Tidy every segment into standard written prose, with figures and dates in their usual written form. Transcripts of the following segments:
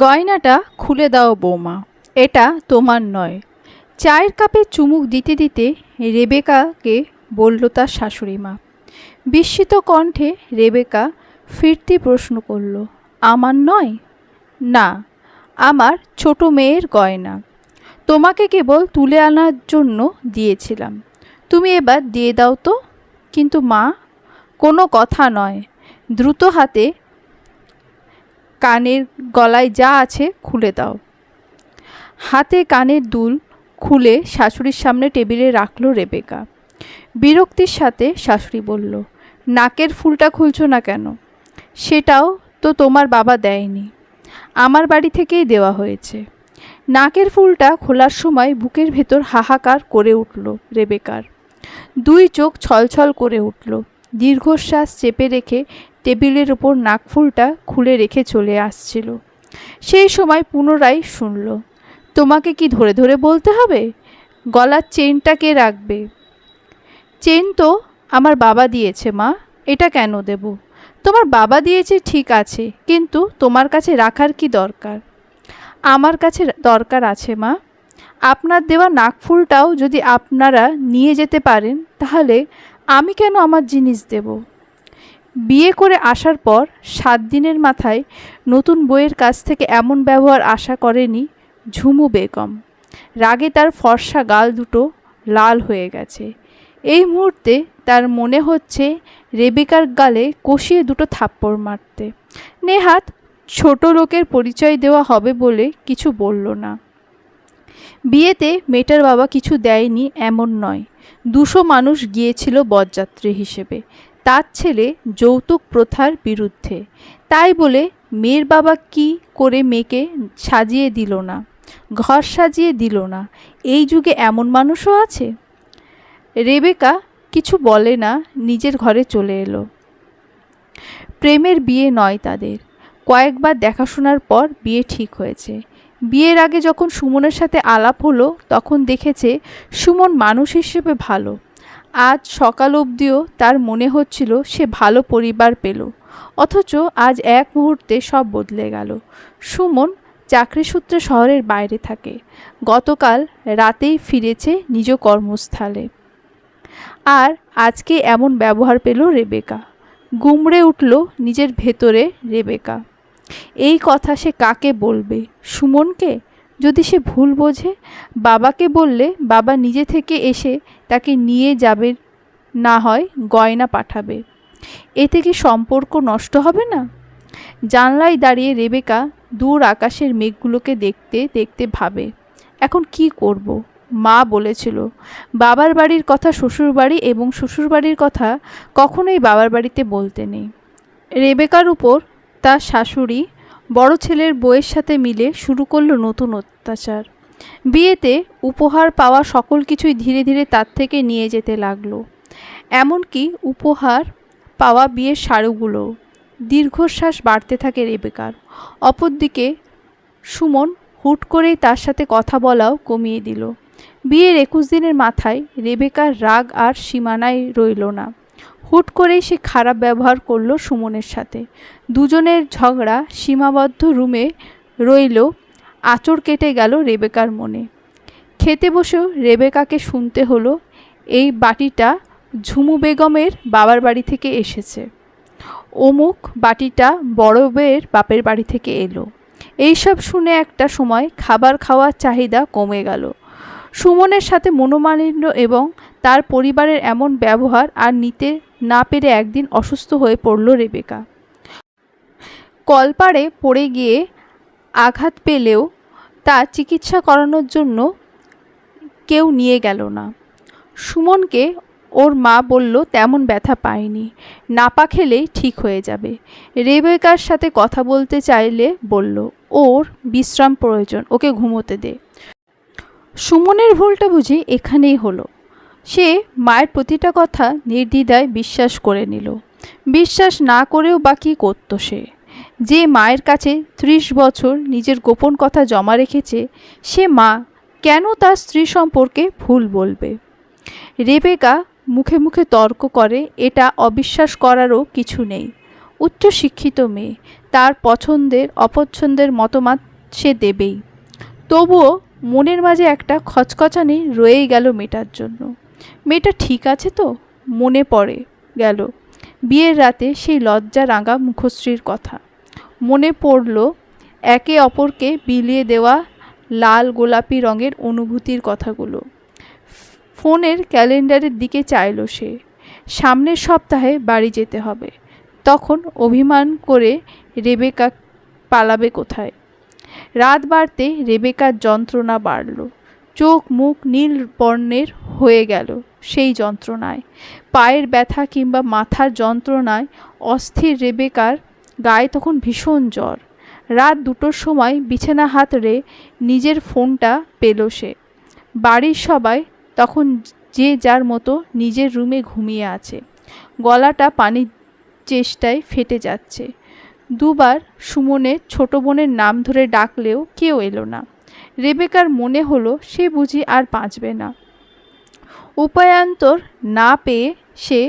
গয়নাটা খুলে দাও বৌমা, এটা তোমার নয়। চায়ের কাপে চুমুক দিতে দিতে রেবেকাকে বলল তার শাশুড়ি মা। বিস্মিত কণ্ঠে রেবেকা ফিরতি প্রশ্ন করল, আমার নয়? না, আমার ছোট মেয়ের গয়না। তোমাকে কেবল তুলে আনার জন্য দিয়েছিলাম, তুমি এবার দিয়ে দাও তো। কিন্তু মা, কোনো কথা নয়। দ্রুত হাতে কানের গলায় যা আছে খুলে দাও। হাতে কানের দুল খুলে শাশুড়ির সামনে টেবিলে রাখল রেবেকা। বিরক্তির সাথে শাশুড়ি বলল, নাকের ফুলটা খুলছো না কেন? সেটাও তো তোমার বাবা দেয়নি, আমার বাড়ি থেকেই দেওয়া হয়েছে। নাকের ফুলটা খোলার সময় বুকের ভেতর হাহাকার করে উঠল রেবেকার। দুই চোখ ছলছল করে উঠল। দীর্ঘশ্বাস চেপে রেখে টেবিলের ওপর নাকফুলটা খুলে রেখে চলে আসছিল। সেই সময় পুনরায় শুনল, তোমাকে কি ধরে ধরে বলতে হবে? গলার চেনটা কে রাখবে? চেন তো আমার বাবা দিয়েছে মা, এটা কেন দেব? তোমার বাবা দিয়েছে ঠিক আছে, কিন্তু তোমার কাছে রাখার কি দরকার? আমার কাছে দরকার আছে মা। আপনার দেওয়া নাকফুলটাও যদি আপনারা নিয়ে যেতে পারেন, তাহলে আমি কেন আমার জিনিস দেব? বিয়ে করে আসার পর 7 দিনের মাথায় নতুন বউয়ের কাছ থেকে এমন ব্যবহার আশা করেনি ঝুমু বেগম। রাগে তার ফর্সা গাল দুটো লাল হয়ে গেছে। এই মুহূর্তে তার মনে হচ্ছে রেবেকার গালে কষিয়ে দুটো থাপ্পড় মারতে। নেহাত ছোট লোকের পরিচয় দেওয়া হবে বলে কিছু বলল না। বিয়েতে মেয়েটার বাবা কিছু দেয়নি এমন নয়, 200 মানুষ গিয়েছিল বরযাত্রী হিসেবে। তার ছেলে যৌতুক প্রথার বিরুদ্ধে, তাই বলে মেয়ের বাবা কি করে মেয়েকে সাজিয়ে দিল না, ঘর সাজিয়ে দিল না? এই যুগে এমন মানুষও আছে। রেবেকা কিছু বলে না, নিজের ঘরে চলে এলো। প্রেমের বিয়ে নয় তাদের, কয়েকবার দেখাশোনার পর বিয়ে ঠিক হয়েছে। বিয়ের আগে যখন সুমনের সাথে আলাপ হলো, তখন দেখেছে সুমন মানুষ হিসেবে ভালো। আজ সকাল অবধিও তার মনে হচ্ছিল সে ভালো পরিবার পেল, অথচ আজ এক মুহূর্তে সব বদলে গেল। সুমন চাকরিসূত্রে শহরের বাইরে থাকে, গতকাল রাতেই ফিরেছে নিজ কর্মস্থলে। আর আজকে এমন ব্যবহার পেল রেবেকা। গুমড়ে উঠল নিজের ভেতরে রেবেকা। এই কথা সে কাকে বলবে? সুমনকে? যদি সে ভুল বোঝে, বাবাকে বললে বাবা নিজে থেকে এসে তাকে নিয়ে যাবে, না হয় গয়না পাঠাবে। এতে কি সম্পর্ক নষ্ট হবে না? জানলায় দাঁড়িয়ে রেবেকা দূর আকাশের মেঘগুলোকে দেখতে দেখতে ভাবে, এখন কি করব? মা বলেছিল বাবার বাড়ির কথা শ্বশুর বাড়ি এবং শ্বশুর বাড়ির কথা কখনোই বাবার বাড়িতে বলতে নেই। রেবেকার উপর তার শাশুড়ি বড় ছেলের বউয়ের সাথে মিলে শুরু করলো নতুন অত্যাচার। বিয়েতে উপহার পাওয়া সকল কিছুই ধীরে ধীরে তার থেকে নিয়ে যেতে লাগলো, এমনকি উপহার পাওয়া বিয়ের শাড়িগুলো। দীর্ঘশ্বাস বাড়তে থাকে রেবেকার। অপরদিকে সুমন হুট করেই তার সাথে কথা বলাও কমিয়ে দিল। বিয়ের 21 দিনের মাথায় রেবেকার রাগ আর সীমানায় রইল না। হুট করেই সে খারাপ ব্যবহার করলো সুমনের সাথে। দুজনের ঝগড়া সীমাবদ্ধ রুমে রইল, আঁচড় কেটে গেল রেবেকার মনে। খেতে বসেও রেবেকাকে শুনতে হলো, এই বাটিটা ঝুমু বেগমের বাবার বাড়ি থেকে এসেছে, অমুক বাটিটা বড় বউয়ের বাপের বাড়ি থেকে এলো। এইসব শুনে একটা সময় খাবার খাওয়ার চাহিদা কমে গেল। সুমনের সাথে মনোমালিন্য এবং তার পরিবারের এমন ব্যবহার আর নিতে না পেরে একদিন অসুস্থ হয়ে পড়ল রেবেকা। কলপাড়ে পড়ে গিয়ে আঘাত পেলেও তার চিকিৎসা করানোর জন্য কেউ নিয়ে গেল না। সুমনকে ওর মা বলল তেমন ব্যথা পায়নি, নাপা খেলেই ঠিক হয়ে যাবে। রেবেকার সাথে কথা বলতে চাইলে বলল, ওর বিশ্রাম প্রয়োজন, ওকে ঘুমোতে দে। সুমনের ভুলটা বুঝি এখানেই হলো। সে মায়ের প্রতিটা কথা নির্দ্বিধায় বিশ্বাস করে নিল। বিশ্বাস না করেও বা কী করত সে? যে মায়ের কাছে 30 বছর নিজের গোপন কথা জমা রেখেছে, সে মা কেন তার স্ত্রী সম্পর্কে ভুল বলবে? রেবেকা মুখে মুখে তর্ক করে, এটা অবিশ্বাস করারও কিছু নেই। উচ্চশিক্ষিত মেয়ে, তার পছন্দের অপছন্দের মতামত সে দেবেই। তবুও মনের মাঝে একটা খচখচানি রয়েই গেল মেয়েটার জন্য। মেয়েটা ঠিক আছে তো? মনে পড়ে গেল বিয়ের রাতে সেই লজ্জা রাঙা মুখশ্রীর কথা। মনে পড়ল একে অপরকে বিলিয়ে দেওয়া লাল গোলাপি রঙের অনুভূতির কথাগুলো। ফোনের ক্যালেন্ডারের দিকে চাইল সে। সামনের সপ্তাহে বাড়ি যেতে হবে। তখন অভিমান করে রেবেকা পালাবে কোথায়? রাত বাড়তে রেবেকার যন্ত্রণা বাড়ল। চোখ মুখ নীল বর্ণের হয়ে গেল সেই যন্ত্রণায়। পায়ের ব্যথা কিংবা মাথার যন্ত্রণায় অস্থির রেবেকার গায়ে তখন ভীষণ জ্বর। রাত 2টোর সময় বিছানা হাতড়ে নিজের ফোনটা পেল সে। বাড়ির সবাই তখন যে যার মতো নিজের রুমে ঘুমিয়ে আছে। গলাটা পানির চেষ্টায় ফেটে যাচ্ছে। দুবার সুমনের ছোট বোনের নাম ধরে ডাকলেও কেউ এলো না। রেবেকার মনে হলো সে বুঝি আর বাঁচবে না। উপায়ান্তর না পেয়ে সে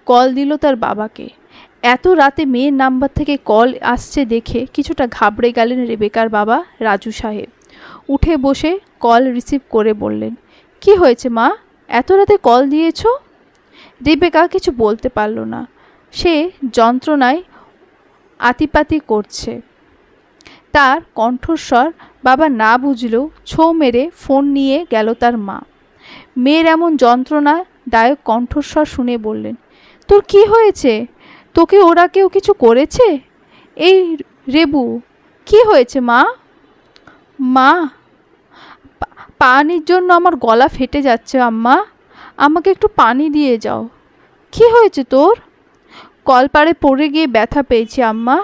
কল দিল তার বাবাকে। এত রাতে মেয়ের নাম্বার থেকে কল আসছে দেখে কিছুটা ঘাবড়ে গেলেন রেবেকার বাবা রাজু সাহেব। উঠে বসে কল রিসিভ করে বললেন, কি হয়েছে মা, এত রাতে কল দিয়েছ? রেবেকা কিছু বলতে পারল না। সে যন্ত্রণায় আতিপাতি করছে। তার কণ্ঠস্বর বাবা না বুঝলেও ছো মেরে ফোন নিয়ে গেল তার মা। মেয়ের এমন যন্ত্রণাদায়ক কণ্ঠস্বর শুনে বললেন, তোর কি হয়েছে? তোকে ওরা কেউ কিছু করেছে? এই রেবু, কি হয়েছে মা? মা, পানির জন্য আমার গলা ফেটে যাচ্ছে আম্মা, আমাকে একটু পানি দিয়ে যাও। কি হয়েছে তোর? কলপাড়ে পড়ে গিয়ে ব্যথা পেয়েছি আম্মা।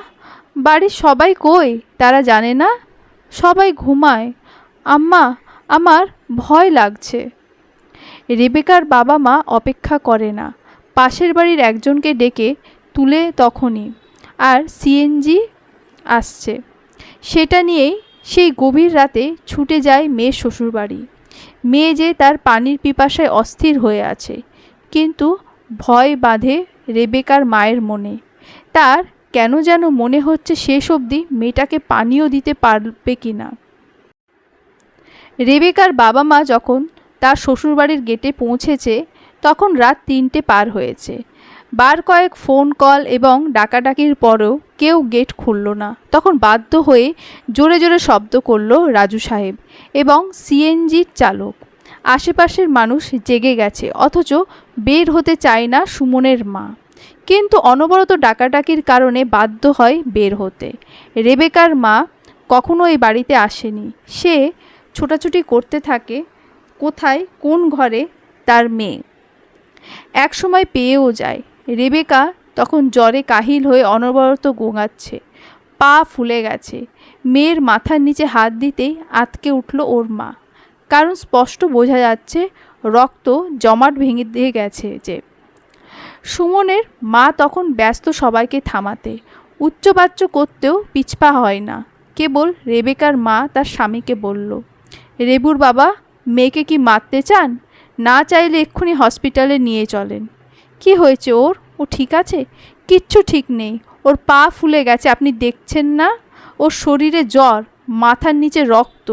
বাড়ির সবাই কই, তারা জানে না? সবাই ঘুমায় আম্মা, আমার ভয় লাগছে। রেবেকার বাবা মা অপেক্ষা করে না, পাশের বাড়ির একজনকে ডেকে তুলে তখনই। আর সিএনজি আসছে। সেটা নিয়েই সেই গভীর রাতে ছুটে যায় মেয়ের শ্বশুরবাড়ি। মেয়ে যে তার পানির পিপাসায় অস্থির হয়ে আছে, কিন্তু ভয় বাঁধে রেবেকার মায়ের মনে। তার কেন যেন মনে হচ্ছে শেষ অবধি মেয়েটাকে পানিও দিতে পারবে কিনা। রেবেকার বাবা মা যখন তার শ্বশুরবাড়ির গেটে পৌঁছেছে তখন রাত 3টে পার হয়েছে। বার কয়েক ফোন কল এবং ডাকাডাকির পরেও কেউ গেট খুলল না। তখন বাধ্য হয়ে জোরে জোরে শব্দ করল রাজু সাহেব এবং সিএনজির চালক। আশেপাশের মানুষ জেগে গেছে, অথচ বের হতে চায় না সুমনের মা। কিন্তু অনবরত ডাকাডাকির কারণে বাধ্য হয় বের হতে। রেবেকার মা কখনো এই বাড়িতে আসেনি। সে ছোটাছুটি করতে থাকে কোথায় কোন ঘরে তার মেয়ে। এক সময় পেয়েও যায়। রেবেকা তখন জ্বরে কাহিল হয়ে অনবরত গোঙাচ্ছে, পা ফুলে গেছে। মেয়ের মাথার নিচে হাত দিতেই আঁতকে উঠল ওর মা, কারণ স্পষ্ট বোঝা যাচ্ছে রক্ত জমাট ভেঙে দিয়ে গেছে যে। সুমনের মা তখন ব্যস্ত সবাইকে থামাতে, উচ্চবাচ্য করতেও পিছপা হয় না। কেবল রেবেকার মা তার স্বামীকে বলল, রেবুর বাবা, মেয়েকে কি মারতে চান? না চাইলে এক্ষুনি হসপিটালে নিয়ে চলেন। কি হয়েছে ওর? ও ঠিক আছে? কিচ্ছু ঠিক নেই, ওর পা ফুলে গেছে, আপনি দেখছেন না? ওর শরীরে জ্বর, মাথার নিচে রক্ত।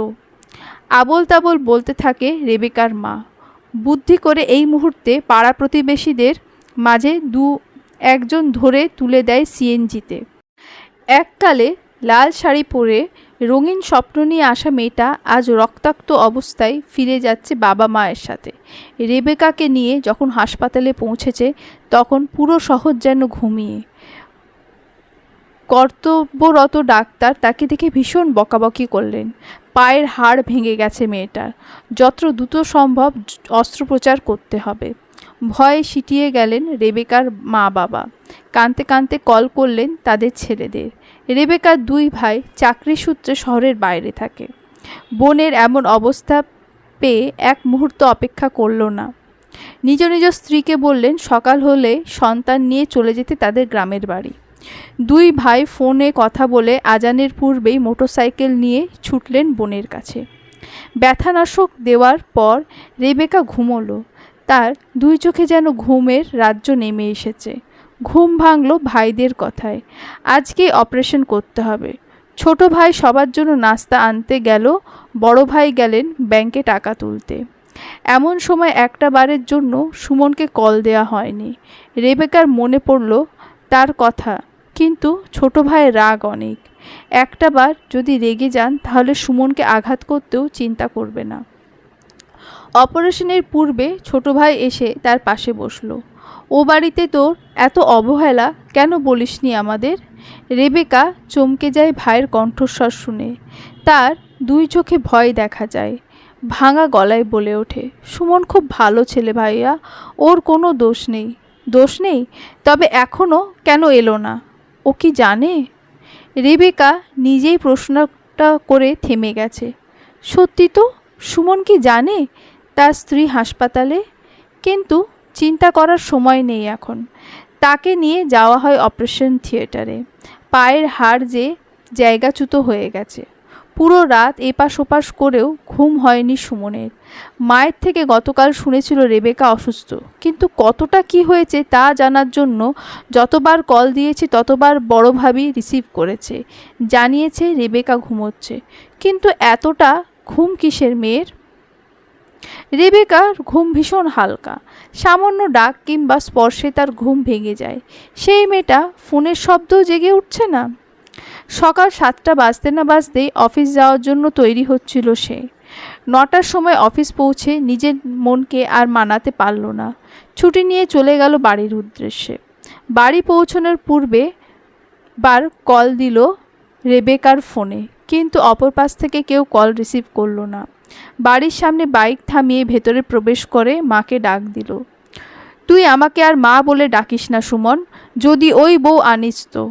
আবোল তাবোল বলতে থাকে রেবেকার মা। বুদ্ধি করে এই মুহূর্তে পাড়া প্রতিবেশীদের মাঝে একজন ধরে তুলে দেয় সিএনজিতে। এককালে লাল শাড়ি পরে রঙিন স্বপ্ন নিয়ে আসা মেয়েটা আজ রক্তাক্ত অবস্থায় ফিরে যাচ্ছে বাবা মায়ের সাথে। রেবেকাকে নিয়ে যখন হাসপাতালে পৌঁছেছে তখন পুরো শহর যেন ঘুমিয়ে। কর্তব্যরত ডাক্তার তাকে দেখে ভীষণ বকাবকি করলেন। পায়ের হাড় ভেঙে গেছে মেয়েটার, যত দ্রুত সম্ভব অস্ত্রোপচার করতে হবে। ভয়ে সিটিয়ে গেলেন রেবেকার মা বাবা। কাঁদতে কাঁদতে কল করলেন তাদের ছেলেদের। রেবেকার 2 ভাই চাকরি সূত্রে শহরের বাইরে থাকে। বোনের এমন অবস্থা পেয়ে এক মুহূর্ত অপেক্ষা করল না। নিজ নিজ স্ত্রীকে বললেন সকাল হলে সন্তান নিয়ে চলে যেতে তাদের গ্রামের বাড়ি। 2 ভাই ফোনে কথা বলে আজানের পূর্বেই মোটরসাইকেল নিয়ে ছুটলেন বোনের কাছে। ব্যথানাশক দেওয়ার পর রেবেকা ঘুমোলো। তার 2 চোখে যেন ঘুমের রাজ্য নেমে এসেছে। ঘুম ভাঙল ভাইদের কথায়। আজকেই অপারেশন করতে হবে। ছোট ভাই সবার জন্য নাস্তা আনতে গেল, বড় ভাই গেলেন ব্যাংকে টাকা তুলতে। এমন সময় একটা বারের জন্য সুমনকে কল দেওয়া হয়নি। রেবেকার মনে পড়ল তার কথা, কিন্তু ছোট ভাইয়ের রাগ অনেক। একটা বার যদি রেগে যান তাহলে সুমনকে আঘাত করতেও চিন্তা করবে না। অপারেশনের পূর্বে ছোট ভাই এসে তার পাশে বসলো। ও বাড়িতে তোর এত অবহেলা কেন বলিসনি আমাদের? রেবেকা চমকে যায় ভাইয়ের কণ্ঠস্বর শুনে। তার দুই চোখে ভয় দেখা যায়। ভাঙা গলায় বলে ওঠে, সুমন খুব ভালো ছেলে ভাইয়া, ওর কোনো দোষ নেই। দোষ নেই? তবে এখনও কেন এলো না? ও কি জানে? রেবেকা নিজেই প্রশ্নটা করে থেমে গেছে। সত্যি তো, সুমন কি জানে তার স্ত্রী হাসপাতালে? কিন্তু চিন্তা করার সময় নেই এখন। তাকে নিয়ে যাওয়া হয় অপারেশন থিয়েটারে। পায়ের হাড় যে জায়গাচ্যুত হয়ে গেছে। পুরো রাত এপাশ ওপাশ করেও ঘুম হয়নি সুমনের। মায়ের থেকে গতকাল শুনেছিল রেবেকা অসুস্থ, কিন্তু কতটা কি হয়েছে তা জানার জন্য যতবার কল দিয়েছে ততবার বড় ভাবি রিসিভ করেছে, জানিয়েছে রেবেকা ঘুমোচ্ছে। কিন্তু এতটা ঘুম কিসের মেয়ের? রেবেকার ঘুম ভীষণ হালকা। সামান্য ডাক কিংবা স্পর্শে তার ঘুম ভেঙে যায়। সেই মেয়েটা ফোনের শব্দও জেগে উঠছে না। সকাল 7টা বাজতে না বাজতেই অফিস যাওয়ার জন্য তৈরি হচ্ছিল সে। 9টার সময় অফিস পৌঁছে নিজের মনকে আর মানাতে পারল না। ছুটি নিয়ে চলে গেল বাড়ির উদ্দেশ্যে। বাড়ি পৌঁছানোর পূর্বে বার কল দিল রেবেকার ফোনে, কিন্তু অপর পাশ থেকে কেউ কল রিসিভ করলো না। বাড়ির সামনে বাইক থামিয়ে ভেতরে প্রবেশ করে মাকে ডাক দিল। তুই আমাকে আর মা বলে ডাকিস না সুমন, যদি ওই বউ আনিস তো।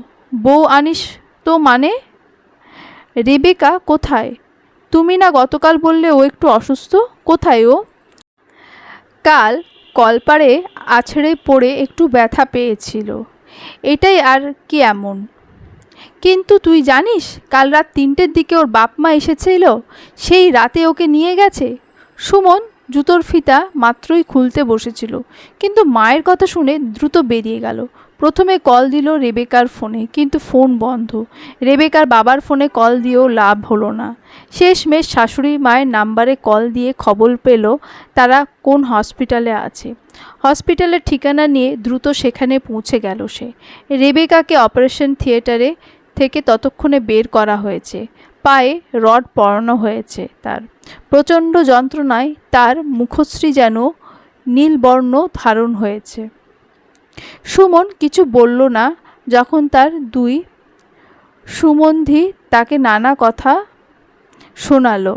বউ আনিস তো মানে? রেবেকা কোথায়? তুমি না গতকাল বললে ও একটু অসুস্থ, কোথায় ও? কাল কলপারে আছড়ে পড়ে একটু ব্যথা পেয়েছিল, এটাই আর কি এমন? কিন্তু তুই জানিস কাল রাত 3টের দিকে ওর বাপ মা এসেছিল, সেই রাতে ওকে নিয়ে গেছে। সুমন জুতোর ফিতা মাত্রই খুলতে বসেছিল, কিন্তু মায়ের কথা শুনে দ্রুত বেরিয়ে গেল। প্রথমে কল দিল রেবেকার ফোনে, কিন্তু ফোন বন্ধ। রেবেকার বাবার ফোনে কল দিয়েও লাভ হলো না। শেষমেশ শাশুড়ি মায়ের নাম্বারে কল দিয়ে খবর পেল তারা কোন হসপিটালে আছে। হসপিটালের ঠিকানা নিয়ে দ্রুত সেখানে পৌঁছে গেল সে। রেবেকাকে অপারেশন থিয়েটারে থেকে ততক্ষণে বের করা হয়েছে। পায়ে রড পরানো হয়েছে তার। প্রচণ্ড যন্ত্রণায় তার মুখশ্রী যেন নীলবর্ণ ধারণ হয়েছে। সুমন কিছু বলল না। যখন তার দুই সুমন্ধি তাকে নানা কথা শোনালো।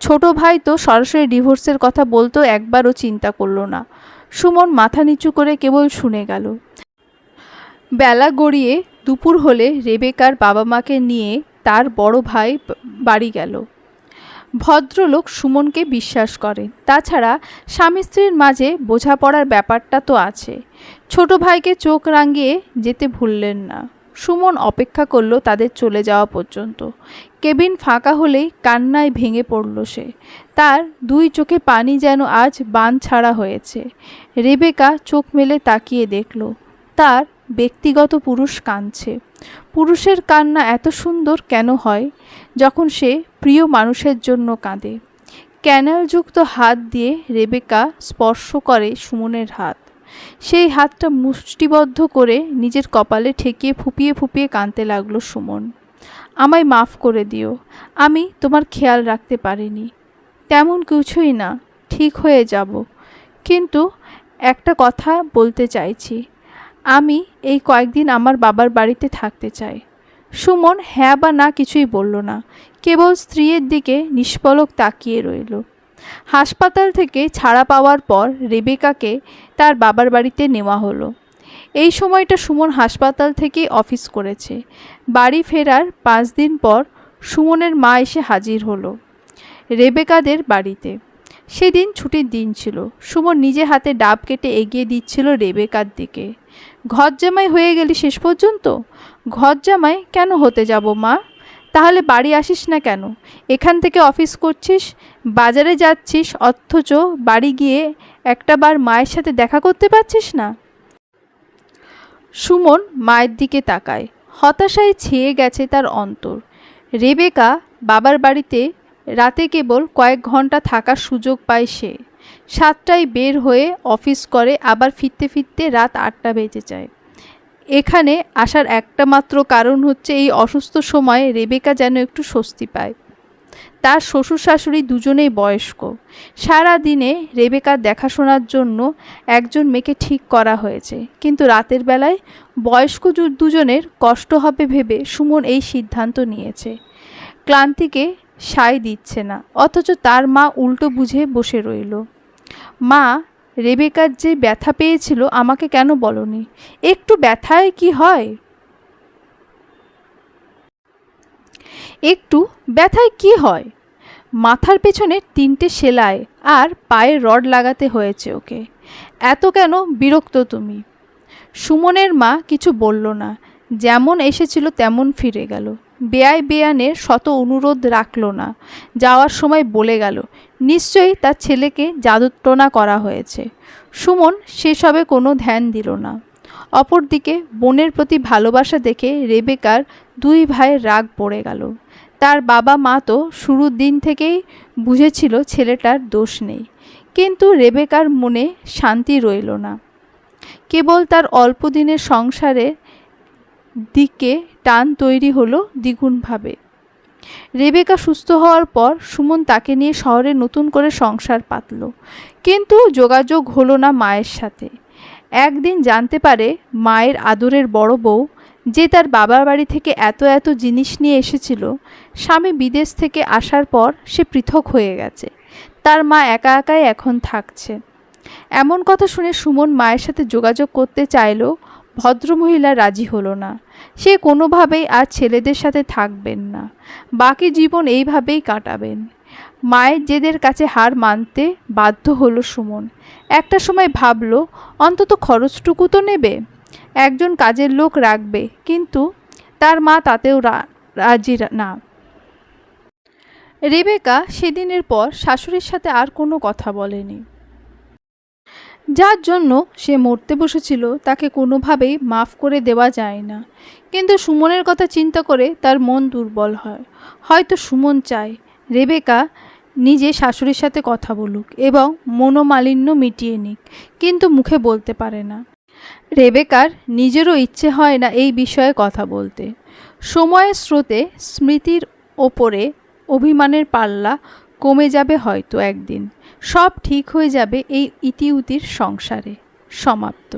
ছোট ভাই তো সরাসরি ডিভোর্সের কথা বলতো একবারও চিন্তা করলো না। সুমন মাথা নিচু করে কেবল শুনে গেল। বেলা গড়িয়ে দুপুর হলে রেবেকার বাবা মাকে নিয়ে তার বড় ভাই বাড়ি গেল। ভদ্রলোক সুমনকে বিশ্বাস করে। তাছাড়া স্বামী স্ত্রীর মাঝে বোঝাপড়ার ব্যাপারটা তো আছে। ছোট ভাইকে চোখ রাঙিয়ে যেতে ভুললেন না। সুমন অপেক্ষা করল তাদের চলে যাওয়া পর্যন্ত। কেবিন ফাঁকা হলেই কান্নায় ভেঙে পড়ল সে। তার দুই চোখে পানি যেন আজ বান ছাড়া হয়েছে। রেবেকা চোখ মেলে তাকিয়ে দেখল তার ব্যক্তিগত পুরুষ কাঁদছে। পুরুষের কান্না এত সুন্দর কেন হয় যখন সে প্রিয় মানুষের জন্য কাঁদে? ক্যানেলযুক্ত হাত দিয়ে রেবেকা স্পর্শ করে সুমনের হাত। সেই হাতটা মুষ্টিবদ্ধ করে নিজের কপালে ঠেকিয়ে ফুপিয়ে ফুপিয়ে কাঁদতে লাগলো সুমন। আমায় মাফ করে দিও, আমি তোমার খেয়াল রাখতে পারিনি। তেমন কিছুই না, ঠিক হয়ে যাব। কিন্তু একটা কথা বলতে চাইছি, আমি এই কয়েকদিন আমার বাবার বাড়িতে থাকতে চাই। সুমন হ্যাঁ বা না কিছুই বলল না, কেবল স্ত্রীর দিকে নিষ্পলক তাকিয়ে রইল। হাসপাতাল থেকে ছাড়া পাওয়ার পর রেবেকাকে তার বাবার বাড়িতে নেওয়া হলো। এই সময়টা সুমন হাসপাতাল থেকেই অফিস করেছে। বাড়ি ফেরার 5 দিন পর সুমনের মা এসে হাজির হলো রেবেকাদের বাড়িতে। সেদিন ছুটির দিন ছিল। সুমন নিজে হাতে ডাব কেটে এগিয়ে দিচ্ছিল রেবেকার দিকে। ঘর জামাই হয়ে গেলি শেষ পর্যন্ত? ঘর জামাই কেন হতে যাব মা? তাহলে বাড়ি আসিস না কেন? এখান থেকে অফিস করছিস, বাজারে যাচ্ছিস, অথচ বাড়ি গিয়ে একটা বার মায়ের সাথে দেখা করতে পারছিস না? সুমন মায়ের দিকে তাকায়। হতাশায় ছেয়ে গেছে তার অন্তর। রেবেকা বাবার বাড়িতে রাতে কেবল কয়েক ঘন্টা থাকার সুযোগ পায় সে। 7টায় বের হয়ে অফিস করে, আবার ফিরতে ফিরতে রাত 8টা বেজে যায়। এখানে আসার একটা মাত্র কারণ হচ্ছে এই অসুস্থ সময়ে রেবেকা যেন একটু স্বস্তি পায়। তার শ্বশুর শাশুড়ি দুজনেই বয়স্ক। সারা দিনে রেবেকার দেখাশোনার জন্য একজন মেয়েকে ঠিক করা হয়েছে, কিন্তু রাতের বেলায় বয়স্ক দুজনের কষ্ট হবে ভেবে সুমন এই সিদ্ধান্ত নিয়েছে। ক্লান্তিকে সায় দিচ্ছে না, অথচ তার মা উল্টো বুঝে বসে রইল। মা, রেবেকার যে ব্যথা পেয়েছিল আমাকে কেন বলনি? একটু ব্যথায় কি হয়? একটু ব্যথায় কি হয়? মাথার পেছনে 3টে সেলাই আর পায়ে রড লাগাতে হয়েছে ওকে। এত কেন বিরক্ত তুমি? সুমনের মা কিছু বলল না, যেমন এসেছিল তেমন ফিরে গেল। বেয়াই বেয়ানের শত অনুরোধ রাখল না, যাওয়ার সময় বলে গেল নিশ্চয়ই তার ছেলেকে জাদুটনা করা হয়েছে। সুমন সেসবে কোনো ধ্যান দিল না। অপরদিকে বোনের প্রতি ভালোবাসা দেখে রেবেকার 2 ভাইয়ের রাগ পড়ে গেল। তার বাবা মা তো শুরুর দিন থেকেই বুঝেছিল ছেলেটার দোষ নেই, কিন্তু রেবেকার মনে শান্তি রইল না। কেবল তার অল্প দিনের সংসারের দিকে টান তৈরি হলো দ্বিগুণভাবে। রেবেকা সুস্থ হওয়ার পর সুমন তাকে নিয়ে শহরে নতুন করে সংসার পাতল, কিন্তু যোগাযোগ হলো না মায়ের সাথে। একদিন জানতে পারে মায়ের আদরের বড় বউ, যে তার বাবার বাড়ি থেকে এত এত জিনিস নিয়ে এসেছিল, স্বামী বিদেশ থেকে আসার পর সে পৃথক হয়ে গেছে। তার মা একা একাই এখন থাকছে। এমন কথা শুনে সুমন মায়ের সাথে যোগাযোগ করতে চাইলেও ভদ্রমহিলা রাজি হলো না। সে কোনোভাবেই আর ছেলেদের সাথে থাকবেন না, বাকি জীবন এইভাবেই কাটাবেন। মায়ের জেদের কাছে হার মানতে বাধ্য হলো সুমন। একটা সময় ভাবল অন্তত খরচটুকু তো নেবে, একজন কাজের লোক রাখবে, কিন্তু তার মা তাতেও রাজি না। রেবেকা সেদিনের পর শাশুড়ির সাথে আর কোনো কথা বলেনি। যার জন্য সে মরতে বসেছিল তাকে কোনোভাবেই মাফ করে দেওয়া যায় না, কিন্তু সুমনের কথা চিন্তা করে তার মন দুর্বল হয়। হয়তো সুমন চায় রেবেকা নিজে শাশুড়ির সাথে কথা বলুক এবং মনোমালিন্য মিটিয়ে নিক, কিন্তু মুখে বলতে পারে না। রেবেকার নিজেরও ইচ্ছে হয় না এই বিষয়ে কথা বলতে। সময়ের স্রোতে স্মৃতির ওপরে অভিমানের পাল্লা কমে যাবে হয়তো একদিন। সব ঠিক হয়ে যাবে এই ইতিউতির সংসারে। সমাপ্ত।